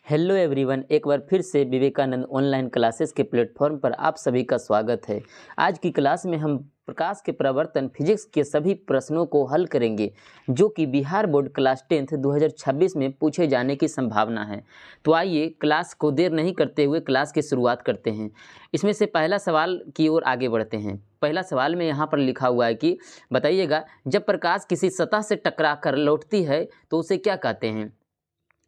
Hello everyone, एक बार फिर से विवेकानंद ऑनलाइन क्लासेस के प्लेटफॉर्म पर आप सभी का स्वागत है। आज की क्लास में हम प्रकाश के प्रवर्तन फिजिक्स के सभी प्रश्नों को हल करेंगे जो कि बिहार बोर्ड क्लास 10th 2026 में पूछे जाने की संभावना है। तो आइए क्लास को देर नहीं करते हुए क्लास की शुरुआत करते हैं। इसमें से पहला सवाल की ओर आगे बढ़ते हैं। पहला सवाल में यहाँ पर लिखा हुआ है कि बताइएगा, जब प्रकाश किसी सतह से टकरा कर लौटती है तो उसे क्या कहते हैं।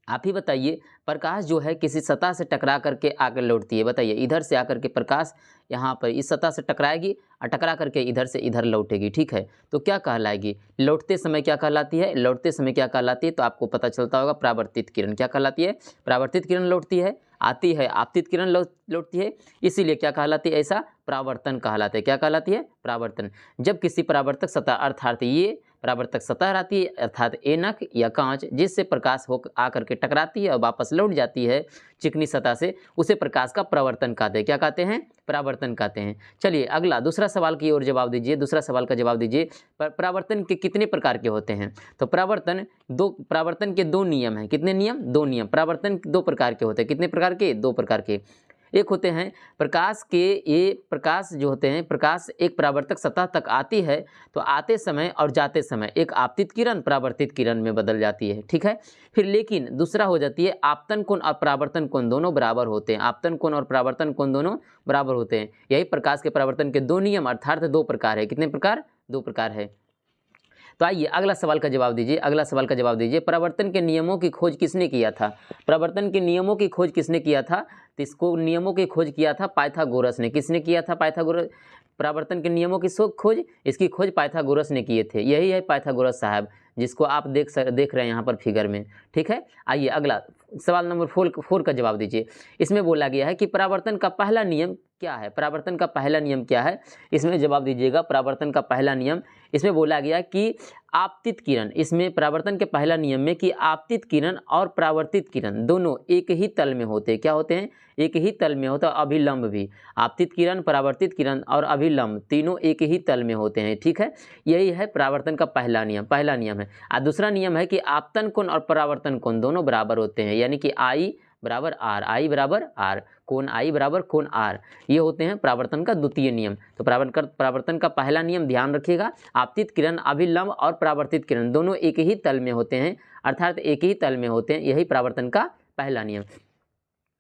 आप ही बताइए, प्रकाश जो है किसी सतह से टकरा करके आकर लौटती है। बताइए, इधर से आकर के प्रकाश यहाँ पर इस सतह से टकराएगी और टकरा करके इधर से इधर लौटेगी। ठीक है, तो क्या कहलाएगी? लौटते समय क्या कहलाती है? लौटते समय क्या कहलाती है? तो आपको पता चलता होगा, परावर्तित किरण। क्या कहलाती है? परावर्तित किरण लौटती है। आती है आपतित किरण लौटती है, इसीलिए क्या कहलाती है? ऐसा परावर्तन कहलाता है। क्या कहलाती है? परावर्तन। जब किसी परावर्तक सतह अर्थात ये परावर्तक सतह रहती है अर्थात ऐनक या कांच, जिससे प्रकाश हो आकर के टकराती है और वापस लौट जाती है चिकनी सतह से, उसे प्रकाश का प्रवर्तन कहते हैं। क्या कहते हैं? परावर्तन कहते हैं। चलिए अगला दूसरा सवाल की ओर जवाब दीजिए। दूसरा सवाल का जवाब दीजिए, परावर्तन के कितने प्रकार के होते हैं? तो परावर्तन के दो नियम हैं। कितने नियम? दो नियम। परावर्तन दो प्रकार के होते हैं। कितने प्रकार के? दो प्रकार के। एक होते हैं प्रकाश जो होते हैं, प्रकाश एक परावर्तक सतह तक आती है तो आते समय और जाते समय एक आपतित किरण परावर्तित किरण में बदल जाती है। ठीक है, फिर लेकिन दूसरा हो जाती है आपतन कोण और परावर्तन कोण दोनों बराबर होते हैं। आपतन कोण और परावर्तन कोण दोनों बराबर होते हैं। यही प्रकाश के परावर्तन के दो नियम अर्थात दो प्रकार है। कितने प्रकार? दो प्रकार है। तो आइए अगला सवाल का जवाब दीजिए। अगला सवाल का जवाब दीजिए, परावर्तन के नियमों की खोज किसने किया था? परावर्तन के नियमों की खोज किसने किया था? तो इसको नियमों की खोज किया था पाइथागोरस ने। किसने किया था? पाइथागोरस। परावर्तन के नियमों की खोज, इसकी खोज पाइथागोरस ने किए थे। यही है पाइथागोरस साहब, जिसको आप देख रहे हैं यहाँ पर फिगर में। ठीक है, आइए अगला सवाल नंबर 4 का जवाब दीजिए। इसमें बोला गया है कि परावर्तन का पहला नियम क्या है? परावर्तन का पहला नियम क्या है? इसमें जवाब दीजिएगा। परावर्तन का पहला नियम, इसमें बोला गया कि आपतित किरण, इसमें परावर्तन के पहला नियम में कि आपतित किरण और परावर्तित किरण दोनों एक ही तल में होते हैं। क्या होते हैं? एक ही तल में होता है। अभिलंब भी, आपतित किरण, परावर्तित किरण और अभिलंब तीनों एक ही तल में होते हैं। ठीक है, यही है परावर्तन का पहला नियम है। और दूसरा नियम है कि आपतन कोण और परावर्तन कोण दोनों बराबर होते हैं, यानी कि आई बराबर आर, कोण आई बराबर कोण आर। ये होते हैं परावर्तन का द्वितीय नियम। तो परावर्तन का पहला नियम ध्यान रखिएगा, आपतित किरण, अभिलंब और परावर्तित किरण दोनों एक ही तल में होते हैं अर्थात एक ही तल में होते हैं। यही परावर्तन का पहला नियम।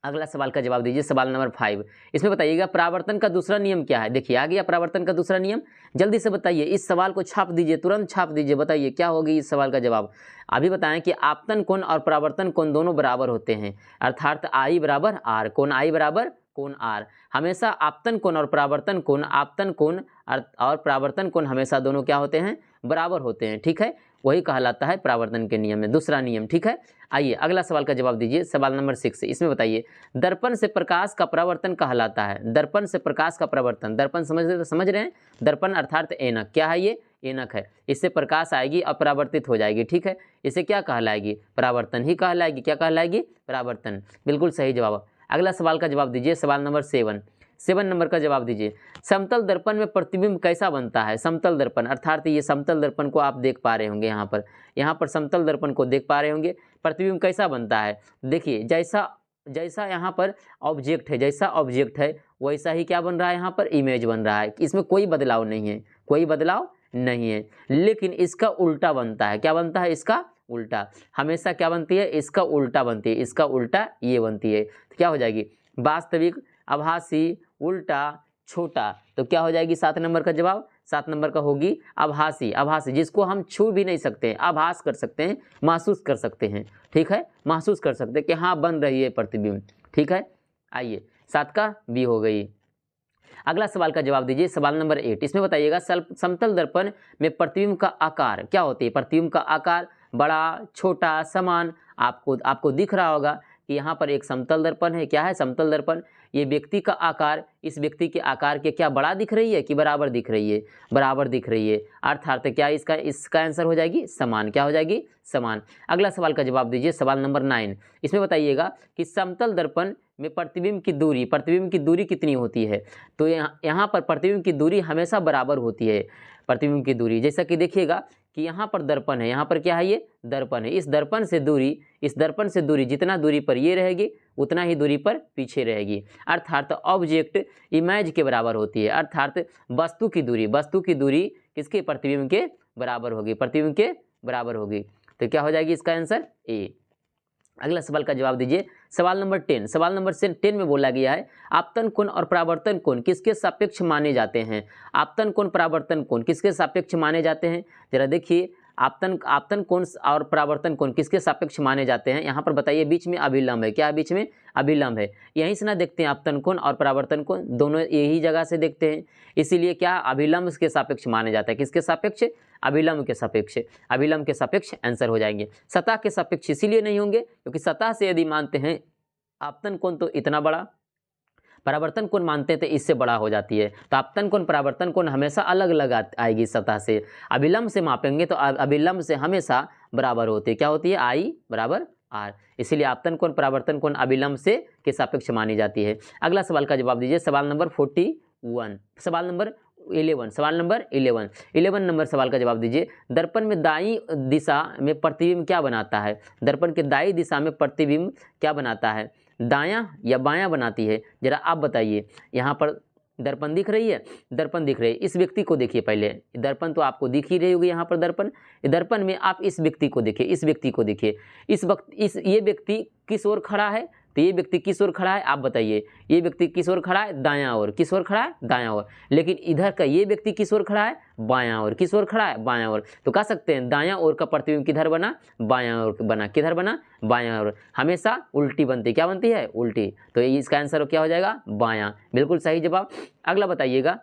अगला सवाल का जवाब दीजिए। सवाल नंबर 5, इसमें बताइएगा परावर्तन का दूसरा नियम क्या है? देखिए आ गया परावर्तन का दूसरा नियम। जल्दी से बताइए, इस सवाल को छाप दीजिए, तुरंत छाप दीजिए। बताइए क्या होगी इस सवाल का जवाब। अभी बताएं कि आपतन कोण और परावर्तन कोण दोनों बराबर होते हैं अर्थात आई बराबर आर, कोण आई बराबर कोण आर। हमेशा आपतन कोण और परावर्तन कोण, आपतन कोण और परावर्तन कोण हमेशा दोनों क्या होते हैं? बराबर होते हैं। ठीक है, वही कहलाता है परावर्तन के नियम में दूसरा नियम। ठीक है, आइए अगला सवाल का जवाब दीजिए। सवाल नंबर 6, इसमें बताइए दर्पण से प्रकाश का परावर्तन कहलाता है। दर्पण से प्रकाश का परावर्तन, दर्पण समझ रहे हैं? दर्पण अर्थात ऐनक। क्या है ये? ऐनक है। इससे प्रकाश आएगी और परावर्तित हो जाएगी। ठीक है, इसे क्या कहलाएगी? परावर्तन ही कहलाएगी। क्या कहलाएगी? परावर्तन। बिल्कुल सही जवाब। अगला सवाल का जवाब दीजिए। सवाल नंबर 7 नंबर का जवाब दीजिए। समतल दर्पण में प्रतिबिंब कैसा बनता है? समतल दर्पण अर्थात ये समतल दर्पण को आप देख पा रहे होंगे, यहाँ पर समतल दर्पण को देख पा रहे होंगे। प्रतिबिंब कैसा बनता है? देखिए जैसा यहाँ पर ऑब्जेक्ट है, जैसा ऑब्जेक्ट है वैसा ही क्या बन रहा है? यहाँ पर इमेज बन रहा है। इसमें कोई बदलाव नहीं है, कोई बदलाव नहीं है। लेकिन इसका उल्टा बनता है। क्या बनता है? इसका उल्टा। हमेशा क्या बनती है? इसका उल्टा बनती है। इसका उल्टा ये बनती है। तो क्या हो जाएगी? वास्तविक, आभासी, उल्टा, छोटा। तो क्या हो जाएगी 7 नंबर का जवाब? 7 नंबर का होगी आभासी। आभासी जिसको हम छू भी नहीं सकते हैं, आभास कर सकते हैं, महसूस कर सकते हैं। ठीक है, महसूस कर सकते हैं कि हाँ बन रही है प्रतिबिंब। ठीक है, आइए 7 का बी हो गई। अगला सवाल का जवाब दीजिए। सवाल नंबर 8, इसमें बताइएगा समतल दर्पण में प्रतिबिंब का आकार क्या होती है? प्रतिबिंब का आकार बड़ा, छोटा, समान। आपको दिख रहा होगा कि यहाँ पर एक समतल दर्पण है। क्या है? समतल दर्पण। ये व्यक्ति का आकार, इस व्यक्ति के आकार के क्या बड़ा दिख रही है कि बराबर दिख रही है? बराबर दिख रही है अर्थात क्या इसका आंसर हो जाएगी? समान। क्या हो जाएगी? समान। अगला सवाल का जवाब दीजिए। सवाल नंबर 9, इसमें बताइएगा कि समतल दर्पण में प्रतिबिंब की दूरी कितनी होती है? तो यहाँ पर प्रतिबिंब की दूरी हमेशा बराबर होती है। प्रतिबिंब की दूरी। जैसा कि देखिएगा कि यहाँ पर दर्पण है, यहाँ पर क्या है, ये दर्पण है। इस दर्पण से दूरी जितना दूरी पर ये रहेगी उतना ही दूरी पर पीछे रहेगी, अर्थात ऑब्जेक्ट इमेज के बराबर होती है। अर्थात वस्तु की दूरी किसके, प्रतिबिंब के बराबर होगी, प्रतिबिंब के बराबर होगी। तो क्या हो जाएगी इसका आंसर ए। अगला सवाल का जवाब दीजिए। सवाल नंबर 10, सवाल नंबर 10 में बोला गया है आपतन कोण और परावर्तन कोण किसके सापेक्ष माने जाते हैं। आपतन कोण, परावर्तन कोण किसके सापेक्ष माने जाते हैं, जरा देखिए। आपतन कोण और परावर्तन कोण किसके सापेक्ष माने जाते हैं, यहाँ पर बताइए। बीच में अभिलंब है, क्या बीच में अभिलंब है, यहीं से ना देखते हैं आपतन कोण और परावर्तन कोण, दोनों यही जगह से देखते हैं। इसीलिए क्या अभिलंब के सापेक्ष माने जाता है, किसके सापेक्ष, अभिलंब के सापेक्ष, अभिलंब के सापेक्ष आंसर हो जाएंगे। सतह के सापेक्ष इसीलिए नहीं होंगे क्योंकि सतह से यदि मानते हैं आपतन कोण तो इतना बड़ा, परावर्तन कोण मानते हैं तो इससे बड़ा हो जाती है। तो आपतन कोण, परावर्तन कोण हमेशा अलग अलग आएगी सतह से। अभिलंब से मापेंगे तो अभिलंब से हमेशा बराबर होती है, क्या होती है, आई बराबर आर। इसीलिए आपतन कोण, परावर्तन कोण अभिलंब से के सापेक्ष मानी जाती है। अगला सवाल का जवाब दीजिए। सवाल नंबर 41, सवाल नंबर 11, सवाल नंबर 11 नंबर सवाल का जवाब दीजिए। दर्पण में दाईं दिशा में प्रतिबिंब क्या बनाता है, दर्पण के दाईं दिशा में प्रतिबिंब क्या बनाता है, दायां या बायां बनाती है, जरा आप बताइए। यहाँ पर दर्पण दिख रही है, दर्पण दिख रही है। इस व्यक्ति को देखिए पहले, दर्पण तो आपको दिख ही रही होगी यहाँ पर दर्पण। दर्पण में आप इस व्यक्ति को देखिए, इस व्यक्ति को देखिए। इस वक्त ये व्यक्ति किस ओर खड़ा है, तो ये व्यक्ति किस ओर खड़ा है, आप बताइए। ये व्यक्ति किस ओर खड़ा है, दायां ओर। किस ओर खड़ा है, दायां ओर। लेकिन इधर का ये व्यक्ति किस ओर खड़ा है, बायां ओर। किस ओर खड़ा है, बायां ओर। तो कह सकते हैं दायां ओर का प्रतिबिंब किधर बना, बायां ओर बना। किधर बना, बायां ओर। हमेशा उल्टी बनती, क्या बनती है, उल्टी। तो इसका आंसर क्या हो जाएगा, बायां। बिल्कुल सही जवाब। अगला बताइएगा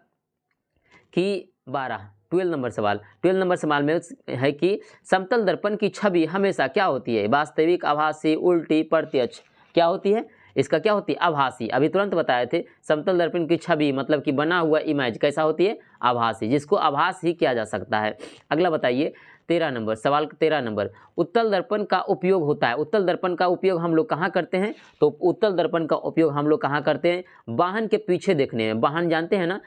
कि 12 नंबर सवाल, 12 नंबर सवाल में है कि समतल दर्पण की छवि हमेशा क्या होती है, वास्तविक, आभासी, उल्टी, प्रत्यक्ष, क्या होती है, इसका क्या होती है, आभासी। अभी तुरंत बताए थे समतल दर्पण की छवि मतलब कि बना हुआ इमेज कैसा होती है, आभासी, जिसको आभास ही किया जा सकता है। अगला बताइए 13 नंबर सवाल, 13 नंबर, उत्तल दर्पण का उपयोग होता है। उत्तल दर्पण का उपयोग हम लोग कहाँ करते हैं, तो उत्तल दर्पण का उपयोग हम लोग कहाँ करते हैं, वाहन के पीछे देखने में। वाहन जानते हैं ना,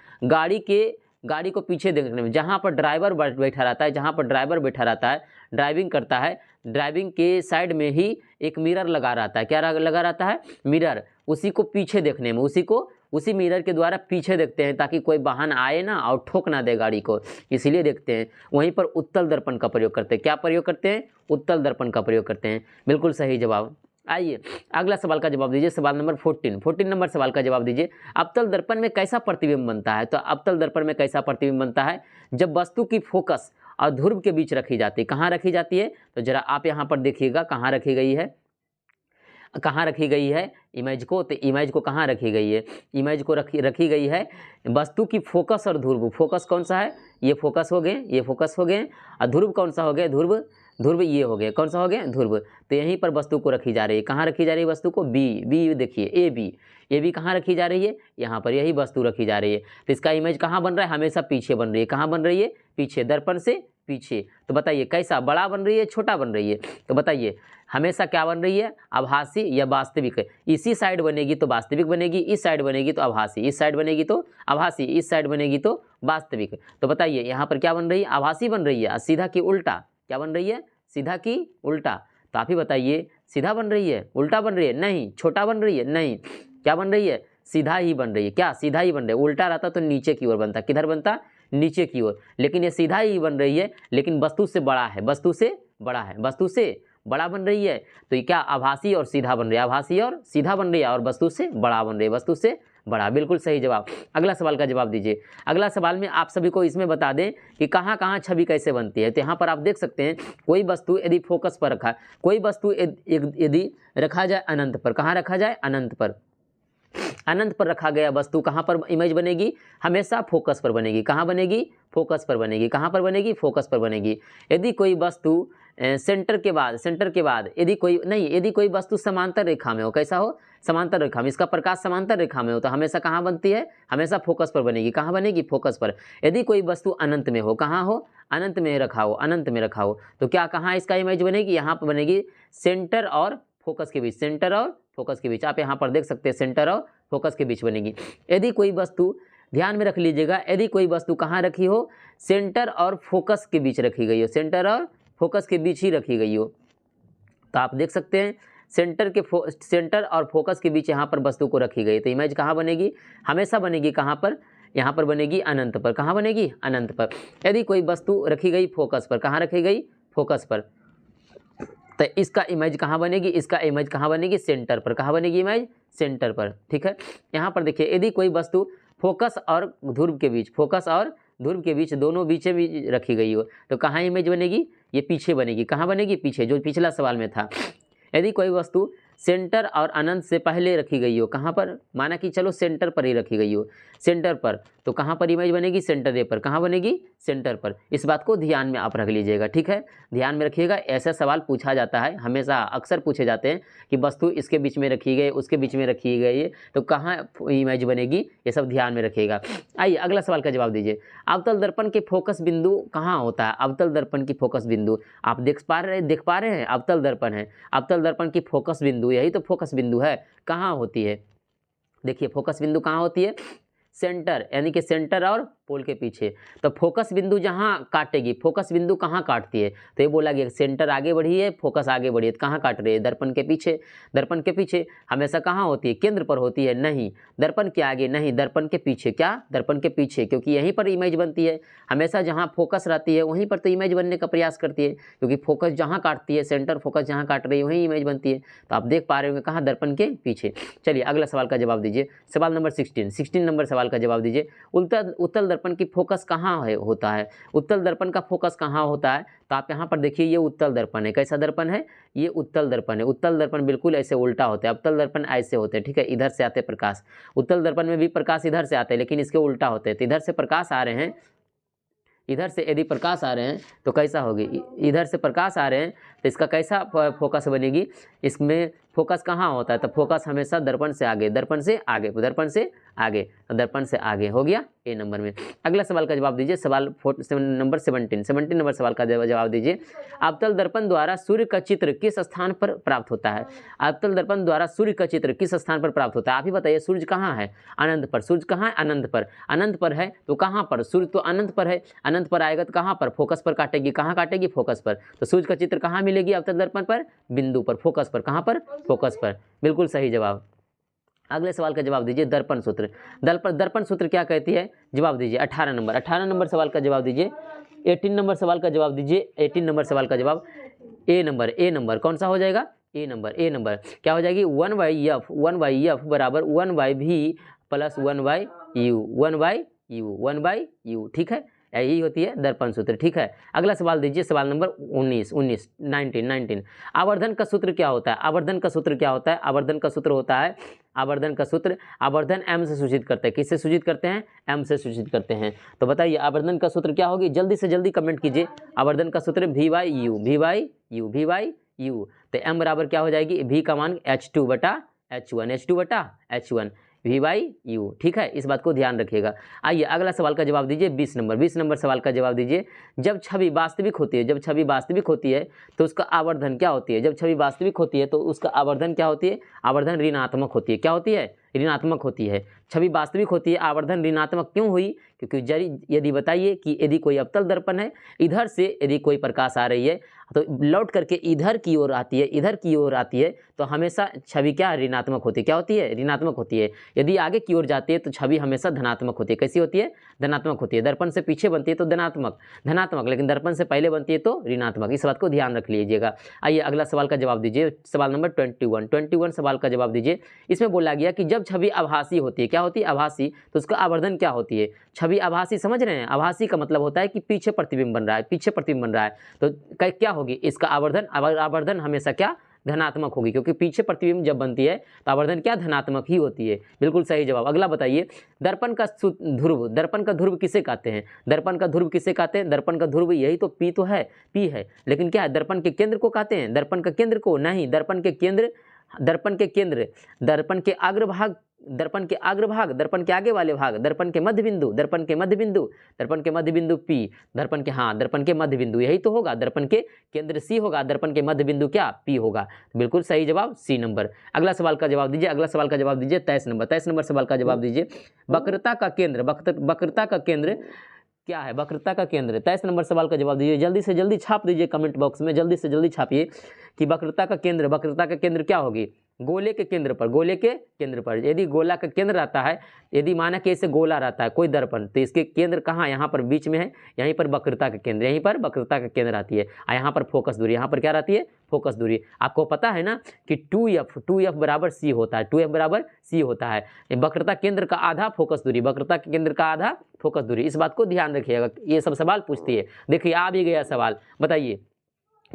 गाड़ी को पीछे देखने में, जहाँ पर ड्राइवर बैठा रहता है, जहाँ पर ड्राइवर बैठा रहता है, ड्राइविंग करता है, ड्राइविंग के साइड में ही एक मिरर लगा रहता है। क्या लगा रहता है, मिरर। उसी को पीछे देखने में, उसी मिरर के द्वारा पीछे देखते हैं ताकि कोई वाहन आए ना और ठोक ना दे गाड़ी को, इसीलिए देखते हैं। वहीं पर उत्तल दर्पण का प्रयोग करते हैं। क्या प्रयोग करते हैं, उत्तल दर्पण का प्रयोग करते हैं। बिल्कुल सही जवाब। आइए अगला सवाल का जवाब दीजिए। सवाल नंबर 14 नंबर सवाल का जवाब दीजिए। अवतल दर्पण में कैसा प्रतिबिंब बनता है, तो अवतल दर्पण में कैसा प्रतिबिंब बनता है, जब वस्तु की फोकस और ध्रुव के बीच रखी जाती है। कहाँ रखी जाती है, तो जरा आप यहाँ पर देखिएगा कहाँ रखी गई है, कहाँ रखी गई है इमेज को, तो इमेज को कहाँ रखी गई है, इमेज को रखी गई है वस्तु की फोकस और ध्रुव। फोकस कौन सा है, ये फोकस हो गए, ये फोकस हो गए, और ध्रुव कौन सा हो गया, ध्रुव ये हो गए, कौन सा हो गया, ध्रुव। तो यहीं पर वस्तु को रखी जा रही है। कहाँ रखी जा रही है वस्तु को, बी देखिए, ए बी कहाँ रखी जा रही है, यहाँ पर यही वस्तु रखी जा रही है। तो इसका इमेज कहाँ बन रहा है, हमेशा पीछे बन रही है। कहाँ बन रही है, पीछे, दर्पण से पीछे। तो बताइए कैसा, बड़ा बन रही है, छोटा बन रही है, तो बताइए हमेशा क्या बन रही है, आभासी या वास्तविक। इसी साइड बनेगी तो वास्तविक बनेगी, इस साइड बनेगी तो आभासी, इस साइड बनेगी तो आभासी, इस साइड बनेगी तो वास्तविक। तो बताइए यहाँ पर क्या बन रही है, आभासी बन रही है, सीधा की उल्टा, क्या बन रही है, सीधा की उल्टा। तो आप ही बताइए सीधा बन रही है, उल्टा बन रही है, नहीं, छोटा बन रही है, नहीं, क्या बन रही है, सीधा ही बन रही है। क्या, सीधा ही बन रही है। उल्टा रहता तो नीचे की ओर बनता, किधर बनता, नीचे की ओर। लेकिन ये सीधा ही बन रही है, लेकिन वस्तु से बड़ा है, वस्तु से बड़ा है, वस्तु से बड़ा बन रही है। तो ये क्या, आभासी और सीधा बन रही है, आभासी और सीधा बन रही है, और वस्तु से बड़ा बन रही है, वस्तु से बड़ा। बिल्कुल सही जवाब। अगला सवाल का जवाब दीजिए। अगला सवाल में आप सभी को इसमें बता दें कि कहाँ कहाँ छवि कैसे बनती है। तो यहाँ पर आप देख सकते हैं कोई वस्तु यदि फोकस पर रखा, कोई वस्तु यदि रखा जाए अनंत पर, कहाँ रखा जाए, अनंत पर, अनंत पर रखा गया वस्तु कहाँ पर इमेज बनेगी, हमेशा फोकस पर बनेगी। कहाँ बनेगी, फोकस पर बनेगी। कहाँ पर बनेगी, फोकस पर बनेगी। यदि कोई वस्तु सेंटर के बाद यदि कोई वस्तु समांतर रेखा में हो, कैसा हो, समांतर रेखा में, इसका प्रकाश समांतर रेखा में हो, तो हमेशा कहाँ बनती है, हमेशा फोकस पर बनेगी। कहाँ बनेगी, फोकस पर। यदि कोई वस्तु अनंत में हो, कहाँ हो, अनंत में रखा हो, अनंत में रखा हो, तो क्या कहाँ इसका इमेज बनेगी, यहाँ पर बनेगी सेंटर और फोकस के बीच, सेंटर और फोकस के बीच। आप यहाँ पर देख सकते हैं सेंटर और फोकस के बीच बनेगी। यदि कोई वस्तु ध्यान में रख लीजिएगा, यदि कोई वस्तु कहाँ रखी हो, सेंटर और फोकस के बीच रखी गई हो, सेंटर और फोकस के बीच ही रखी गई हो, तो आप देख सकते हैं सेंटर और फोकस के बीच यहाँ पर वस्तु को रखी गई, तो इमेज कहाँ बनेगी, हमेशा बनेगी कहाँ पर, यहाँ पर बनेगी अनंत पर। कहाँ बनेगी, अनंत पर। यदि कोई वस्तु रखी गई फोकस पर, कहाँ रखी गई, फोकस पर, तो इसका इमेज कहाँ बनेगी, इसका इमेज कहाँ बनेगी, सेंटर पर। कहाँ बनेगी इमेज, सेंटर पर। ठीक है, यहाँ पर देखिए, यदि कोई वस्तु फोकस और ध्रुव के बीच, फोकस और ध्रुव के बीच, दोनों बीच भी रखी गई हो, तो कहाँ इमेज बनेगी, ये पीछे बनेगी। कहाँ बनेगी, पीछे, जो पिछला सवाल में था। यदि कोई वस्तु सेंटर और अनंत से पहले रखी गई हो, कहाँ पर, माना कि चलो सेंटर पर ही रखी गई हो, सेंटर पर, तो कहाँ पर इमेज बनेगी, सेंटर ए पर। कहाँ बनेगी, सेंटर पर। इस बात को ध्यान में आप रख लीजिएगा। ठीक है, ध्यान में रखिएगा, ऐसा सवाल पूछा जाता है, हमेशा अक्सर पूछे जाते हैं कि वस्तु इसके बीच में रखी गई, उसके बीच में रखी गई है, तो कहाँ इमेज बनेगी, ये सब ध्यान में रखिएगा। आइए अगला सवाल का जवाब दीजिए। अवतल दर्पण के फोकस बिंदु कहाँ होता है, अवतल दर्पण की फोकस बिंदु आप देख पा रहे हैं, अवतल दर्पण है, अवतल दर्पण की फोकस बिंदु, यही तो फोकस बिंदु है, कहाँ होती है। देखिए फोकस बिंदु कहाँ होती है, सेंटर, यानी कि सेंटर और पोल के पीछे। तो फोकस बिंदु जहाँ काटेगी, फोकस बिंदु कहाँ काटती है, तो ये बोला गया सेंटर आगे बढ़ी है, फोकस आगे बढ़ी है, तो कहाँ काट रही है, दर्पण के पीछे। दर्पण के पीछे हमेशा कहाँ होती है, केंद्र पर होती है, नहीं दर्पण के आगे, नहीं दर्पण के पीछे। क्या, दर्पण के पीछे, क्योंकि यहीं पर इमेज बनती है। हमेशा जहाँ फोकस रहती है वहीं पर तो इमेज बनने का प्रयास करती है, क्योंकि फोकस जहाँ काटती है, सेंटर फोकस जहाँ काट रही है वहीं इमेज बनती है। तो आप देख पा रहे होंगे कहाँ, दर्पण के पीछे। चलिए अगला सवाल का जवाब दीजिए, सवाल नंबर 16 नंबर सवाल का जवाब दीजिए। उत्तल दर्पण की फोकस कहाँ है, होता है, उत्तल दर्पण का फोकस कहाँ होता है, तो आप यहाँ पर देखिए, ये उत्तल दर्पण है। कैसा दर्पण है, ये उत्तल दर्पण है। उत्तल दर्पण बिल्कुल ऐसे उल्टा होता है, अवतल दर्पण ऐसे होते हैं। ठीक है, इधर से आते प्रकाश, उत्तल दर्पण में भी प्रकाश इधर से आते हैं, लेकिन इसके उल्टा होते हैं। तो इधर से प्रकाश आ रहे हैं, इधर से यदि प्रकाश आ रहे हैं तो कैसा होगी, इधर से प्रकाश आ रहे हैं तो इसका कैसा फोकस बनेगी, इसमें फोकस कहाँ होता है, तो फोकस हमेशा दर्पण से आगे, दर्पण से आगे, दर्पण से आगे, दर्पण से आगे हो गया ए नंबर में। अगला सवाल का जवाब दीजिए, सवाल नंबर 17 नंबर सवाल का जवाब दीजिए। अवतल दर्पण द्वारा सूर्य का चित्र किस स्थान पर प्राप्त होता है, अवतल दर्पण द्वारा सूर्य का चित्र किस स्थान पर प्राप्त होता है, आप ही बताइए। सूर्य कहाँ है, अनंत पर। सूर्य कहाँ है, अनंत पर। अनंत पर है तो कहाँ पर, सूर्य तो अनंत पर है, अनंत पर आएगा तो कहाँ पर, फोकस पर काटेगी। कहाँ काटेगी, फोकस पर। तो सूर्य का चित्र कहाँ मिलेगी, अवतल दर्पण पर, बिंदु पर, फोकस पर। कहाँ पर, फोकस पर। बिल्कुल सही जवाब। अगले सवाल का जवाब दीजिए, दर्पण सूत्र। दर्पण सूत्र क्या कहती है, जवाब दीजिए। 18 नंबर सवाल का जवाब दीजिए। 18 नंबर सवाल का जवाब दीजिए। 18 नंबर सवाल का जवाब ए नंबर कौन सा हो जाएगा, ए नंबर क्या हो जाएगी, 1/f बराबर 1/v प्लस 1/u। ठीक है, यही होती है दर्पण सूत्र। ठीक है, अगला सवाल दीजिए, सवाल नंबर 19। आवर्धन का सूत्र क्या होता है, आवर्धन का सूत्र क्या होता है, आवर्धन का सूत्र होता है, आवर्धन का सूत्र, आवर्धन m से सूचित करते हैं। किससे सूचित करते हैं, m से सूचित करते हैं। तो बताइए आवर्धन का सूत्र क्या होगी, जल्दी से जल्दी कमेंट कीजिए। आवर्धन का सूत्र v/u। तो m बराबर क्या हो जाएगी, v का मान H2/H1 v/u। ठीक है, इस बात को ध्यान रखिएगा। आइए अगला सवाल का जवाब दीजिए, 20 नंबर सवाल का जवाब दीजिए। जब छवि वास्तविक होती है, तो उसका आवर्धन क्या होती है, जब छवि वास्तविक होती है तो उसका आवर्धन क्या होती है, आवर्धन ऋणात्मक होती है। क्या होती है, ऋणात्मक होती है। छवि वास्तविक होती है, आवर्धन ऋणात्मक क्यों हुई, क्योंकि यदि बताइए कि यदि कोई अवतल दर्पण है, इधर से यदि कोई प्रकाश आ रही है तो लौट करके इधर की ओर आती है, तो हमेशा छवि क्या ऋणात्मक होती है। क्या होती है, ऋणात्मक होती है। यदि आगे की ओर जाती है तो छवि हमेशा धनात्मक होती है। कैसी होती है, धनात्मक होती है। दर्पण से पीछे बनती है तो धनात्मक, लेकिन दर्पण से पहले बनती है तो ऋणात्मक। इस बात को ध्यान रख लीजिएगा। आइए अगला सवाल का जवाब दीजिए, सवाल नंबर 21 सवाल का जवाब दीजिए। इसमें बोला गया कि जब छवि आभासी होती है, क्या होती है, आभासी, तो उसका आवर्धन क्या होती है। छवि आभासी समझ रहे हैं, आभासी का मतलब होता है कि पीछे प्रतिबिंब बन रहा है, तो क्या होगी इसका आवर्धन हमेशा क्या, धनात्मक होगी, क्योंकि पीछे प्रतिबिंब जब बनती है तो आवर्धन क्या, धनात्मक ही होती है। बिल्कुल सही जवाब। अगला बताइए, दर्पण का ध्रुव किसे कहते हैं, दर्पण का ध्रुव यही तो पी है, लेकिन क्या है, दर्पण के केंद्र को कहते हैं, दर्पण के केंद्र को नहीं, दर्पण के अग्रभाग दर्पण के अग्रभाग, दर्पण के आगे वाले भाग, दर्पण के मध्य बिंदु, दर्पण के मध्य बिंदु, दर्पण के मध्य बिंदु P, दर्पण के, हाँ, दर्पण के मध्य बिंदु, यही तो होगा, दर्पण के केंद्र C होगा, दर्पण के मध्य बिंदु क्या, P होगा। बिल्कुल सही जवाब C नंबर। अगला सवाल का जवाब दीजिए, अगला सवाल का जवाब दीजिए 23 नंबर, 23 नंबर सवाल का जवाब दीजिए। वक्रता का केंद्र, वक्रता का केंद्र क्या है, वक्रता का केंद्र। 23 नंबर सवाल का जवाब दीजिए, जल्दी से जल्दी छाप दीजिए कमेंट बॉक्स में, जल्दी से जल्दी छापिए कि वक्रता का केंद्र क्या होगी, गोले के केंद्र पर, गोले के केंद्र पर। यदि गोला का केंद्र रहता है, यदि माना कि ऐसे गोला रहता है कोई दर्पण, तो इसके केंद्र कहाँ, यहाँ पर बीच में है, यहीं पर वक्रता का केंद्र, यहीं पर वक्रता का केंद्र आती है, और यहाँ पर फोकस दूरी, यहाँ पर क्या रहती है, फोकस दूरी। आपको पता है ना कि 2f बराबर c होता है, 2f बराबर c होता है। वक्रता केंद्र का आधा फोकस दूरी, वक्रता के केंद्र का आधा फोकस दूरी, इस बात को ध्यान रखिएगा, ये सब सवाल पूछती है। देखिए आ भी गया सवाल, बताइए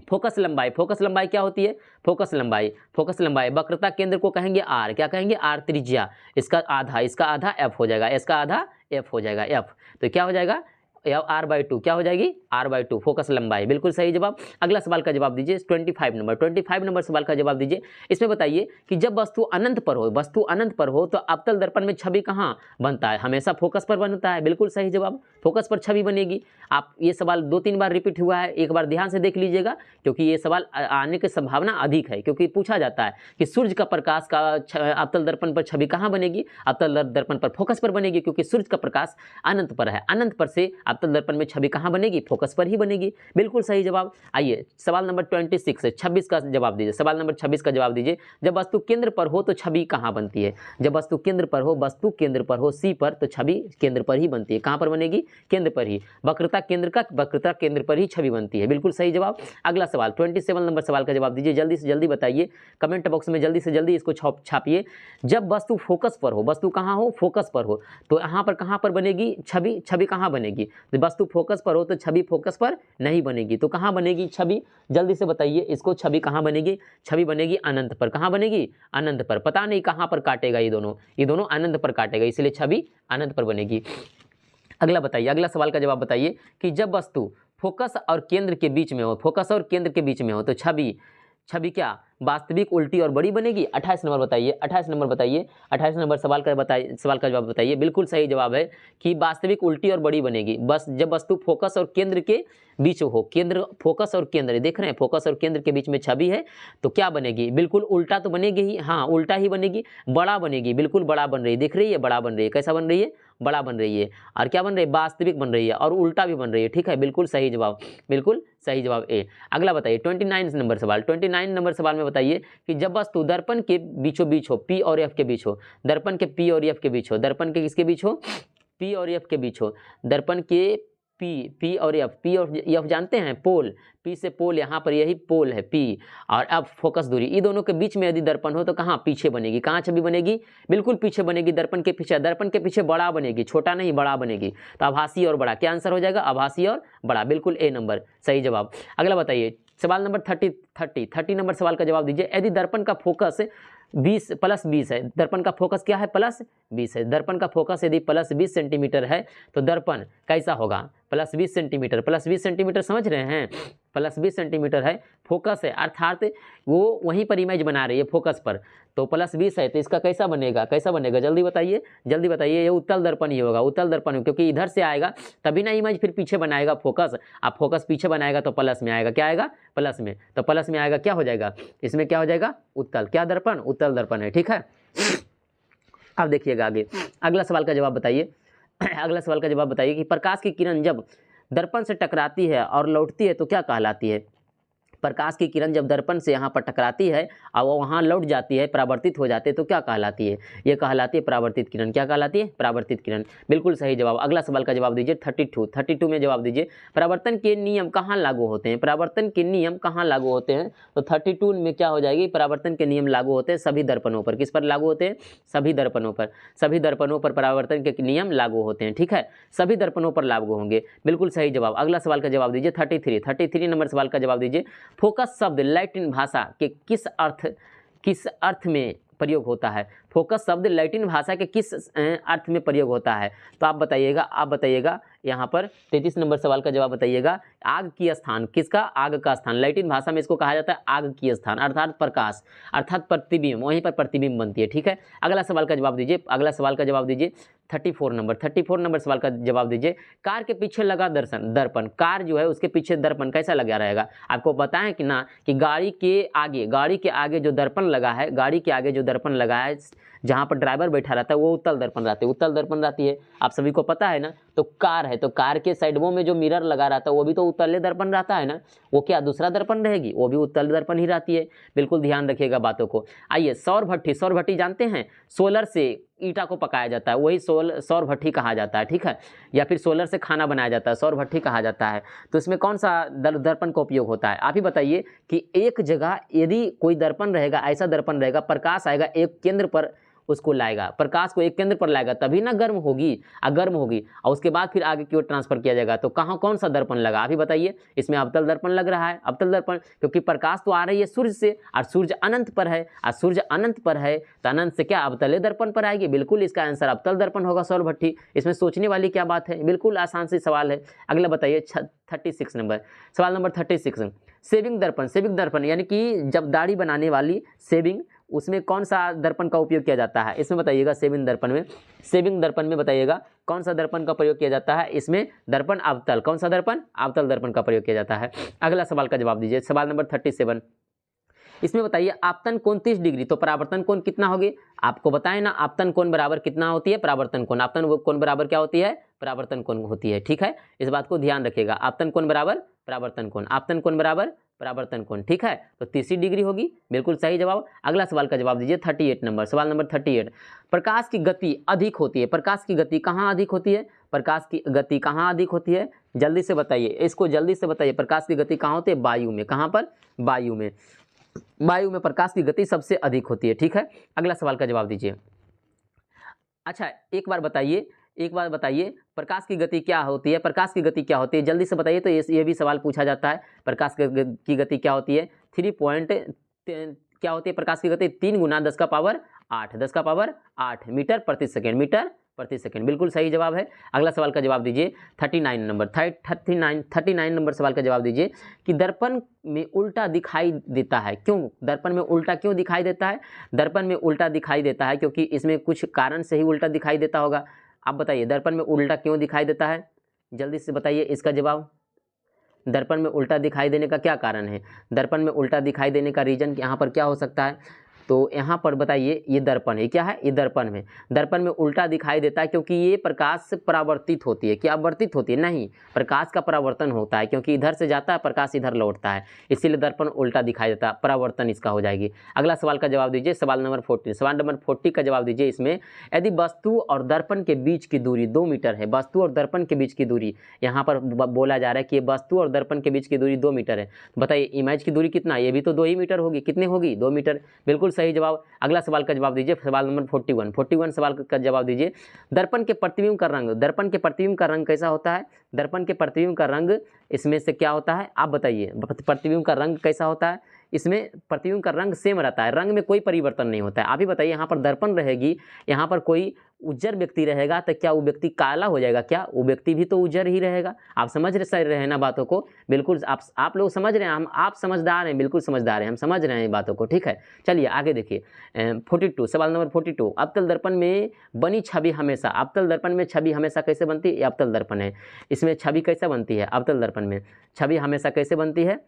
फोकस लंबाई, फोकस लंबाई क्या होती है, फोकस लंबाई वक्रता केंद्र को कहेंगे r, क्या कहेंगे, r त्रिज्या, इसका आधा f हो जाएगा, इसका आधा f हो जाएगा, f तो क्या हो जाएगा, r/2, क्या हो जाएगी, r/2 फोकस लंबाई। बिल्कुल सही जवाब। अगला सवाल का जवाब दीजिए 25 नंबर सवाल का जवाब दीजिए। इसमें बताइए कि जब वस्तु अनंत पर हो तो अवतल दर्पण में छवि कहाँ बनता है, हमेशा फोकस पर बनता है। बिल्कुल सही जवाब, फोकस पर छवि बनेगी। आप ये सवाल 2-3 बार रिपीट हुआ है, एक बार ध्यान से देख लीजिएगा, क्योंकि ये सवाल आने की संभावना अधिक है, क्योंकि पूछा जाता है कि सूर्य का प्रकाश का अवतल दर्पण पर छवि कहाँ बनेगी, अवतल दर्पण पर फोकस पर बनेगी, क्योंकि सूर्य का प्रकाश अनंत पर है, अनंत पर से अवतल दर्पण में छवि कहाँ बनेगी, फोकस पर ही बनेगी। बिल्कुल सही जवाब। आइए सवाल नंबर 26 का जवाब दीजिए, सवाल नंबर 26 का जवाब दीजिए। जब वस्तु केंद्र पर हो तो छवि कहाँ बनती है, जब वस्तु केंद्र पर हो C पर, तो छवि केंद्र पर ही बनती है। कहाँ पर बनेगी, केंद्र पर ही। वक्रता केंद्र पर ही छवि बनती है। बिल्कुल सही जवाब। अगला सवाल 27 नंबर सवाल का जवाब दीजिए, जल्दी से जल्दी बताइए कमेंट बॉक्स में, जल्दी से जल्दी इसको छापिए। जब वस्तु फोकस पर हो, वस्तु कहाँ हो, फोकस पर हो, तो यहाँ पर कहाँ पर बनेगी छवि कहाँ बनेगी, तो वस्तु फोकस पर हो तो छवि फोकस पर नहीं बनेगी, तो कहाँ बनेगी छवि, जल्दी से बताइए इसको, छवि कहाँ बनेगी, छवि बनेगी अनंत पर। कहाँ बनेगी, अनंत पर। पता नहीं कहाँ पर काटेगा, ये दोनों अनंत पर काटेगा, इसलिए छवि अनंत पर बनेगी। अगला बताइए, अगला सवाल का जवाब बताइए कि जब वस्तु फोकस और केंद्र के बीच में हो, तो छवि क्या वास्तविक, उल्टी और बड़ी बनेगी। 28 नंबर बताइए, 28 नंबर सवाल का जवाब बताइए। बिल्कुल सही जवाब है कि वास्तविक, उल्टी और बड़ी बनेगी बस जब वस्तु फोकस और केंद्र के बीच हो। फोकस और केंद्र देख रहे हैं, फोकस और केंद्र के बीच में छवि है तो क्या बनेगी, बिल्कुल उल्टा तो बनेगी ही, हाँ उल्टा ही बनेगी, बड़ा बनेगी, बिल्कुल बड़ा बन रही है, दिख रही है, बड़ा बन रही है। कैसा बन रही है, बड़ा बन रही है। और क्या बन रही है, वास्तविक बन रही है, और उल्टा भी बन रही है। ठीक है, बिल्कुल सही जवाब, बिल्कुल सही जवाब ए। अगला बताइए 29 नंबर सवाल में बताइए कि जब वस्तु दर्पण के बीचों बीच हो, P और F के बीच हो, दर्पण के P और F के बीच हो, दर्पण के किसके बीच हो, P और F के बीच हो, दर्पण के P और F जानते हैं, पोल, P से पोल, यहाँ पर यही पोल है P, और अब फोकस दूरी, इन दोनों के बीच में यदि दर्पण हो तो कहाँ, पीछे बनेगी। कहाँ छवि बनेगी, बिल्कुल पीछे बनेगी, दर्पण के पीछे बड़ा बनेगी, छोटा नहीं बड़ा बनेगी। तो आभासी और बड़ा, क्या आंसर हो जाएगा, आभासी और बड़ा। बिल्कुल ए नंबर सही जवाब। अगला बताइए सवाल नंबर 30 नंबर सवाल का जवाब दीजिए। यदि दर्पण का फोकस 20 है, दर्पण का फोकस क्या है, +20 है, दर्पण का फोकस यदि +20 सेंटीमीटर है तो दर्पण कैसा होगा, +20 सेंटीमीटर समझ रहे हैं, +20 सेंटीमीटर है, फोकस है, अर्थात वो वहीं पर इमेज बना रही है फोकस पर, तो +20 है तो इसका कैसा बनेगा जल्दी बताइए, ये उत्तल दर्पण ही होगा, उत्तल दर्पण, क्योंकि इधर से आएगा तभी ना इमेज फिर पीछे बनाएगा फोकस, आप फोकस पीछे बनाएगा तो प्लस में आएगा, क्या आएगा, प्लस में, तो प्लस में आएगा, क्या हो जाएगा, इसमें क्या हो जाएगा, उत्तल, क्या दर्पण, उत्तल दर्पण है। ठीक है, अब देखिएगा आगे, अगला सवाल का जवाब बताइए कि प्रकाश की किरण जब दर्पण से टकराती है और लौटती है तो क्या कहलाती है। प्रकाश की किरण जब दर्पण से यहाँ पर टकराती है और वो वहाँ लौट जाती है, परावर्तित हो जाती है तो क्या कहलाती है, ये कहलाती है परावर्तित किरण। क्या कहलाती है, परावर्तित किरण। बिल्कुल सही जवाब। अगला सवाल का जवाब दीजिए 32 में जवाब दीजिए। परावर्तन के नियम कहाँ लागू होते हैं, परावर्तन के नियम कहाँ लागू होते हैं, तो 32 में क्या हो जाएगी, परावर्तन के नियम लागू होते हैं सभी दर्पणों पर। किस पर लागू होते हैं, सभी दर्पणों पर परावर्तन के नियम लागू होते हैं। ठीक है, सभी दर्पणों पर लागू होंगे। बिल्कुल सही जवाब। अगला सवाल का जवाब दीजिए 33 नंबर सवाल का जवाब दीजिए। फोकस शब्द लैटिन भाषा के किस अर्थ में प्रयोग होता है, फोकस शब्द लैटिन भाषा के किस अर्थ में प्रयोग होता है, तो आप बताइएगा यहाँ पर 33 नंबर सवाल का जवाब बताइएगा। आग की स्थान, किसका? आग का स्थान। लैटिन भाषा में इसको कहा जाता है आग की स्थान, अर्थात प्रकाश, अर्थात प्रतिबिंब, वहीं पर प्रतिबिंब बनती है। ठीक है, अगला सवाल का जवाब दीजिए। अगला सवाल का जवाब दीजिए 34 नंबर सवाल का जवाब दीजिए। कार के पीछे लगा दर्पण, कार जो है उसके पीछे दर्पण कैसा लगा रहेगा? आपको बताएं कि ना कि गाड़ी के आगे जो दर्पण लगा है, गाड़ी के आगे जो दर्पण लगा है, जहाँ पर ड्राइवर बैठा रहता है वो उत्तल दर्पण रहती है, आप सभी को पता है ना। तो कार है तो कार के साइडों में जो मिरर लगा रहता है वो भी तो उत्तल दर्पण रहता है ना, वो क्या दूसरा दर्पण रहेगी? वो भी उत्तल दर्पण ही रहती है। बिल्कुल ध्यान रखिएगा बातों को। आइए, सौर भट्टी जानते हैं, सोलर से ईटा को पकाया जाता है, वही सौर भट्टी कहा जाता है। ठीक है, या फिर सोलर से खाना बनाया जाता है, सौर भट्टी कहा जाता है। तो इसमें कौन सा दर्पण का उपयोग होता है? आप ही बताइए कि एक जगह यदि कोई दर्पण रहेगा, ऐसा दर्पण रहेगा, प्रकाश आएगा एक केंद्र पर उसको लाएगा, प्रकाश को एक केंद्र पर लाएगा, तभी ना गर्म होगी और उसके बाद फिर आगे की ओर ट्रांसफर किया जाएगा। तो कहाँ कौन सा दर्पण लगा? आप ही बताइए। इसमें अवतल दर्पण लग रहा है, अवतल दर्पण, क्योंकि प्रकाश तो आ रही है सूर्य से और सूर्य अनंत पर है, और सूर्य अनंत पर है तो अनंत से क्या अवतले दर्पण पर आएगी? बिल्कुल इसका आंसर अवतल दर्पण होगा, सौर भट्टी। इसमें सोचने वाली क्या बात है? बिल्कुल आसान सी सवाल है। अगला बताइए 36 नंबर सवाल नंबर 36। सेविंग दर्पण यानी कि जब दाढ़ी बनाने वाली सेविंग, उसमें कौन सा दर्पण का उपयोग किया जाता है? इसमें बताइएगा सेविंग दर्पण में बताइएगा कौन सा दर्पण का प्रयोग किया जाता है? इसमें दर्पण अवतल, कौन सा दर्पण? अवतल दर्पण का प्रयोग किया जाता है। अगला सवाल का जवाब दीजिए, सवाल नंबर 37। इसमें बताइए आपतन कोण 30 डिग्री, तो परावर्तन कोण कितना होगी? आपको बताएं ना, आपतन कोण बराबर कितना होती है? परावर्तन कोण। आपतन कोण बराबर क्या होती है? परावर्तन कोण होती है। ठीक है, इस बात को ध्यान रखिएगा। आपतन कोण बराबर परावर्तन कोण, आपतन कोण बराबर परावर्तन कोण। ठीक है, तो 30 डिग्री होगी, बिल्कुल सही जवाब। अगला सवाल का जवाब दीजिए 38 नंबर सवाल नंबर 38। प्रकाश की गति अधिक होती है, प्रकाश की गति कहाँ अधिक होती है? प्रकाश की गति कहाँ अधिक होती है? जल्दी से बताइए, इसको जल्दी से बताइए। प्रकाश की गति कहाँ होती है? वायु में। कहाँ पर? वायु में। वायु में प्रकाश की गति सबसे अधिक होती है। ठीक है, अगला सवाल का जवाब दीजिए। अच्छा, एक बार बताइए प्रकाश की गति क्या होती है? प्रकाश की गति क्या होती है? जल्दी से बताइए। तो ये भी सवाल पूछा जाता है, प्रकाश की गति क्या होती है? 3 क्या होती है प्रकाश की गति? 3 गुना 10 का पावर 8 मीटर प्रति सेकेंड। बिल्कुल सही जवाब है। अगला सवाल का जवाब दीजिए 39 नंबर सवाल का जवाब दीजिए कि दर्पण में उल्टा दिखाई देता है, क्यों? दर्पण में उल्टा क्यों दिखाई देता है? दर्पण में उल्टा दिखाई देता है क्योंकि इसमें कुछ कारण से ही उल्टा दिखाई देता होगा। आप बताइए दर्पण में उल्टा क्यों दिखाई देता है? जल्दी से बताइए इसका जवाब। दर्पण में उल्टा दिखाई देने का क्या कारण है? दर्पण में उल्टा दिखाई देने का रीजन यहाँ पर क्या हो सकता है? तो यहाँ पर बताइए, ये दर्पण है, क्या है? ये दर्पण में उल्टा दिखाई देता है क्योंकि ये प्रकाश से परावर्तित होती है। क्या वर्तित होती है? नहीं, प्रकाश का परावर्तन होता है, क्योंकि इधर से जाता है प्रकाश इधर लौटता है, इसीलिए दर्पण उल्टा दिखाई देता है, परावर्तन इसका हो जाएगी। अगला सवाल का जवाब दीजिए, सवाल नंबर 40 का जवाब दीजिए। इसमें यदि वस्तु और दर्पण के बीच की दूरी 2 मीटर है, वस्तु और दर्पण के बीच की दूरी, यहाँ पर बोला जा रहा है कि वस्तु और दर्पण के बीच की दूरी 2 मीटर है, बताइए इमेज की दूरी कितना? ये भी तो 2 ही मीटर होगी। कितनी होगी? 2 मीटर। बिल्कुल सही जवाब। अगला सवाल का जवाब दीजिए, सवाल नंबर 41 सवाल का जवाब दीजिए। दर्पण के प्रतिबिंब का रंग कैसा होता है? दर्पण के प्रतिबिंब का रंग इसमें से क्या होता है? आप बताइए, प्रतिबिंब का रंग कैसा होता है? इसमें प्रतिबिंब का रंग सेम रहता है, रंग में कोई परिवर्तन नहीं होता है। आप ही बताइए, यहाँ पर दर्पण रहेगी, यहाँ पर कोई उज्जर व्यक्ति रहेगा तो क्या वो व्यक्ति काला हो जाएगा? क्या वो व्यक्ति भी तो उज्जर ही रहेगा? आप समझ रहे हैं ना बातों को? बिल्कुल आप लोग समझ रहे हैं, आप समझदार हैं, बिल्कुल समझदार हैं, हम समझ रहे हैं बातों को। ठीक है, चलिए आगे देखिए 42 सवाल नंबर 42। अवतल दर्पण में बनी छवि हमेशा, अवतल दर्पण में छवि हमेशा कैसे बनती है? अवतल दर्पण है, इसमें छवि कैसे बनती है? अवतल दर्पण में छवि हमेशा कैसे बनती है?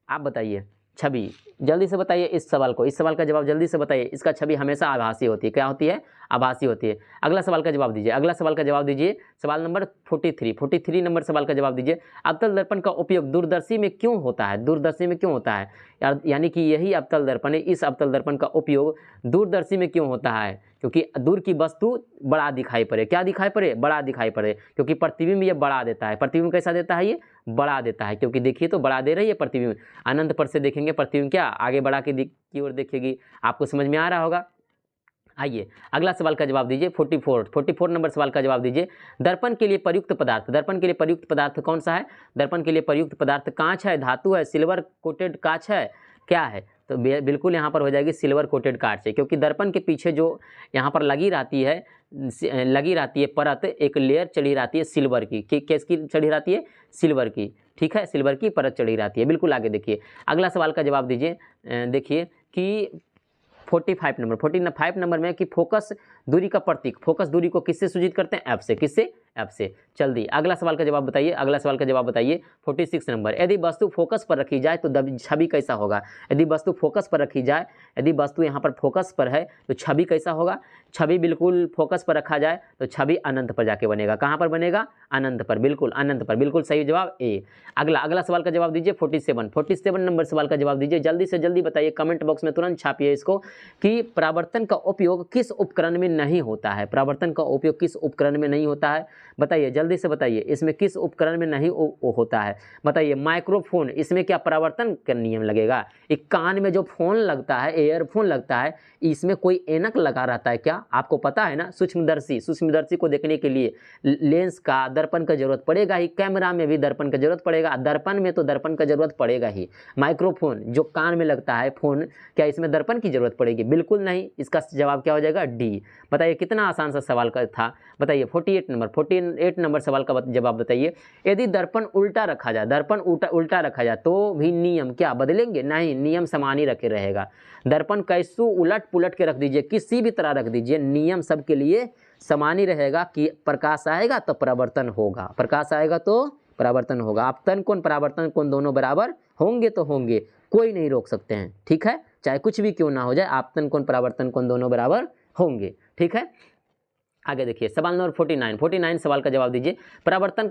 आप बताइए छवि, जल्दी से बताइए इस सवाल का जवाब जल्दी से बताइए। इसका छवि हमेशा आभासी होती है। क्या होती है? आभासी होती है। अगला सवाल का जवाब दीजिए, सवाल नंबर 43 नंबर सवाल का जवाब दीजिए। अवतल दर्पण का उपयोग दूरदर्शी में क्यों होता है? यानी कि यही अवतल दर्पण है, इस अवतल दर्पण का उपयोग दूरदर्शी में क्यों होता है? क्योंकि दूर की वस्तु बड़ा दिखाई पड़े। क्या दिखाई पड़े? बड़ा दिखाई पड़े, क्योंकि प्रतिबिंब ये बड़ा देता है। प्रतिबिंब कैसा देता है? ये बड़ा देता है, क्योंकि देखिए तो बड़ा दे रही है प्रतिबिंब। अनंत पर से देखेंगे प्रतिबिंब क्या आगे बढ़ा की ओर देखेगी। आपको समझ में आ रहा होगा। आइए अगला सवाल का जवाब दीजिए 44 नंबर सवाल का जवाब दीजिए। दर्पण के लिए प्रयुक्त पदार्थ कौन सा है? दर्पण के लिए प्रयुक्त पदार्थ कांच है, धातु है, सिल्वर कोटेड कांच है, क्या है, तो बिल्कुल यहाँ पर हो जाएगी सिल्वर कोटेड कार्ड से, क्योंकि दर्पण के पीछे जो यहाँ पर लगी रहती है परत, एक लेयर चढ़ी रहती है सिल्वर की, किसकी चढ़ी रहती है, सिल्वर की, ठीक है, सिल्वर की परत चढ़ी रहती है। बिल्कुल आगे देखिए, अगला सवाल का जवाब दीजिए। देखिए कि 45 नंबर में कि फोकस दूरी का प्रतीक, फोकस दूरी को किससे सूचित करते हैं, एफ से, किससे, एफ से। जल्दी अगला सवाल का जवाब बताइए, अगला सवाल का जवाब बताइए। 46 नंबर, यदि वस्तु फोकस पर रखी जाए तो छवि कैसा होगा। यदि वस्तु फोकस पर रखी जाए, यदि वस्तु यहाँ पर फोकस पर है तो छवि कैसा होगा, छवि बिल्कुल फोकस पर रखा जाए तो छवि अनंत पर जाके बनेगा। कहाँ पर बनेगा, अनंत पर, बिल्कुल अनंत पर, बिल्कुल सही जवाब ए। अगला सवाल का जवाब दीजिए 47 नंबर सवाल का जवाब दीजिए। जल्दी से जल्दी बताइए, कमेंट बॉक्स में तुरंत छापिए इसको कि परावर्तन का उपयोग किस उपकरण में नहीं होता है। परावर्तन का उपयोग किस उपकरण में नहीं होता है, बताइए जल्दी से बताइए, इसमें किस उपकरण में नहीं होता है, बताइए। माइक्रोफोन, इसमें क्या परावर्तन का नियम लगेगा। एक कान में जो फोन लगता है, एयरफोन लगता है, इसमें कोई ऐनक लगा रहता है क्या, आपको पता है ना। सूक्ष्मदर्शी को देखने के लिए लेंस का, दर्पण का जरूरत पड़ेगा ही, कैमरा में भी दर्पण का जरूरत पड़ेगा, दर्पण में तो दर्पण का जरूरत पड़ेगा ही। माइक्रोफोन जो कान में लगता है फोन, क्या इसमें दर्पण की जरूरत पड़ेगी, बिल्कुल नहीं। इसका जवाब क्या हो जाएगा, डी। बताइए कितना आसान सा सवाल का था, बताइए। 48 नंबर सवाल का जवाब बताइए। यदि दर्पण उल्टा रखा जाए, दर्पण उल्टा रखा जाए तो भी नियम क्या बदलेंगे, नहीं, नियम समान ही रखे रहेगा। दर्पण कैसू उलट पुलट के रख दीजिए, किसी भी तरह रख दीजिए, नियम सबके लिए समान ही रहेगा कि प्रकाश आएगा तो परावर्तन होगा, प्रकाश आएगा तो परावर्तन होगा। आपतन कोण परावर्तन कोण दोनों बराबर होंगे तो होंगे, कोई नहीं रोक सकते हैं, ठीक है, चाहे कुछ भी क्यों ना हो जाए, आपतन कोण परावर्तन कोण दोनों बराबर होंगे, ठीक है। आगे देखिए सवाल नंबर 49 सवाल का जवाब दीजिए। परावर्तन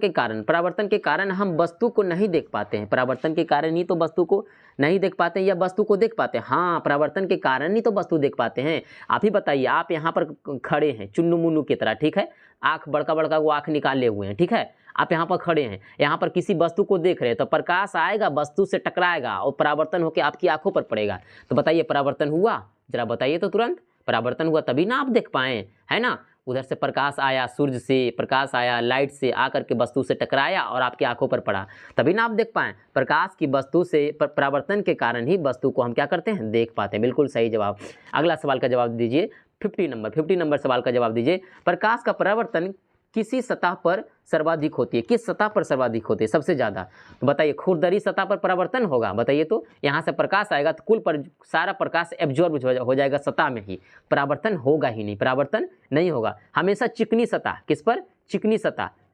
के कारण हम वस्तु को नहीं देख पाते हैं, परावर्तन के कारण ही तो वस्तु को नहीं देख पाते हैं या वस्तु को देख पाते हैं, हाँ, परावर्तन के कारण ही तो वस्तु देख पाते हैं। आप ही बताइए, आप यहाँ पर खड़े हैं चुन्नू मुन्नू की तरह, ठीक है, आँख बड़का बड़का वो आँख निकाले हुए हैं, ठीक है, आप यहाँ पर खड़े हैं, यहाँ पर किसी वस्तु को देख रहे हैं, तो प्रकाश आएगा, वस्तु से टकराएगा और परावर्तन होकर आपकी आंखों पर पड़ेगा। तो बताइए परावर्तन हुआ, जरा बताइए तो तुरंत, परावर्तन हुआ तभी ना आप देख पाए, है ना। उधर से प्रकाश आया, सूर्य से प्रकाश आया, लाइट से आकर के वस्तु से टकराया और आपकी आंखों पर पड़ा, तभी ना आप देख पाएँ। प्रकाश की वस्तु से परावर्तन के कारण ही वस्तु को हम क्या करते हैं, देख पाते हैं, बिल्कुल सही जवाब। अगला सवाल का जवाब दीजिए। 50 नंबर सवाल का जवाब दीजिए। प्रकाश का परावर्तन किसी सतह पर सर्वाधिक होती है, किस सतह पर सर्वाधिक होती है, सबसे ज़्यादा, तो बताइए। खुरदरी सतह पर परावर्तन होगा, बताइए तो। यहाँ से प्रकाश आएगा तो कुल पर सारा प्रकाश एब्जॉर्ब हो जाएगा सतह में ही, परावर्तन होगा ही नहीं, परावर्तन नहीं होगा। हमेशा चिकनी सतह, किस पर,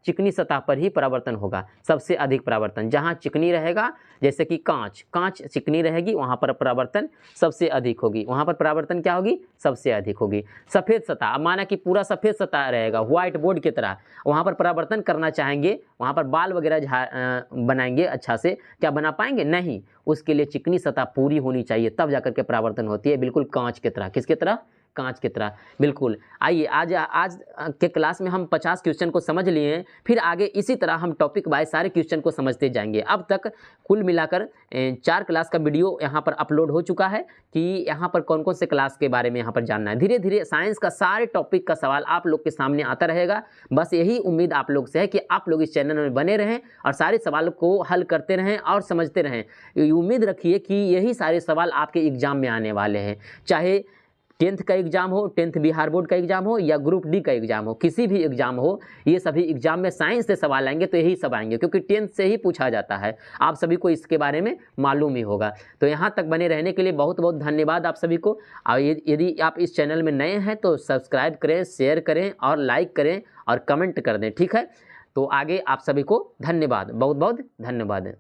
चिकनी सतह पर ही परावर्तन होगा, सबसे अधिक परावर्तन। जहाँ चिकनी रहेगा, जैसे कि कांच चिकनी रहेगी, वहाँ पर परावर्तन सबसे अधिक होगी, वहाँ पर परावर्तन क्या होगी, सबसे अधिक होगी। सफ़ेद सतह, अब माना कि पूरा सफ़ेद सतह रहेगा व्हाइट बोर्ड की तरह, वहाँ पर परावर्तन करना चाहेंगे, वहाँ पर बाल वगैरह बनाएंगे अच्छा से, क्या बना पाएंगे, नहीं। उसके लिए चिकनी सतह पूरी होनी चाहिए, तब जाकर के परावर्तन होती है, बिल्कुल कांच की तरह, किसकी तरह, कांच की तरह, बिल्कुल। आइए आज के क्लास में हम 50 क्वेश्चन को समझ लिए हैं, फिर आगे इसी तरह हम टॉपिक वाइज सारे क्वेश्चन को समझते जाएंगे। अब तक कुल मिलाकर 4 क्लास का वीडियो यहाँ पर अपलोड हो चुका है कि यहाँ पर कौन कौन से क्लास के बारे में यहाँ पर जानना है। धीरे धीरे साइंस का सारे टॉपिक का सवाल आप लोग के सामने आता रहेगा। बस यही उम्मीद आप लोग से है कि आप लोग इस चैनल में बने रहें और सारे सवालों को हल करते रहें और समझते रहें। उम्मीद रखिए कि यही सारे सवाल आपके एग्जाम में आने वाले हैं, चाहे 10th का एग्जाम हो, 10th बिहार बोर्ड का एग्जाम हो या ग्रुप डी का एग्जाम हो, किसी भी एग्जाम हो, ये सभी एग्जाम में साइंस से सवाल आएंगे तो यही सब आएंगे, क्योंकि 10th से ही पूछा जाता है। आप सभी को इसके बारे में मालूम ही होगा। तो यहाँ तक बने रहने के लिए बहुत बहुत धन्यवाद आप सभी को। और यदि आप इस चैनल में नए हैं तो सब्सक्राइब करें, शेयर करें और लाइक करें और कमेंट कर दें, ठीक है। तो आगे आप सभी को धन्यवाद, बहुत बहुत धन्यवाद।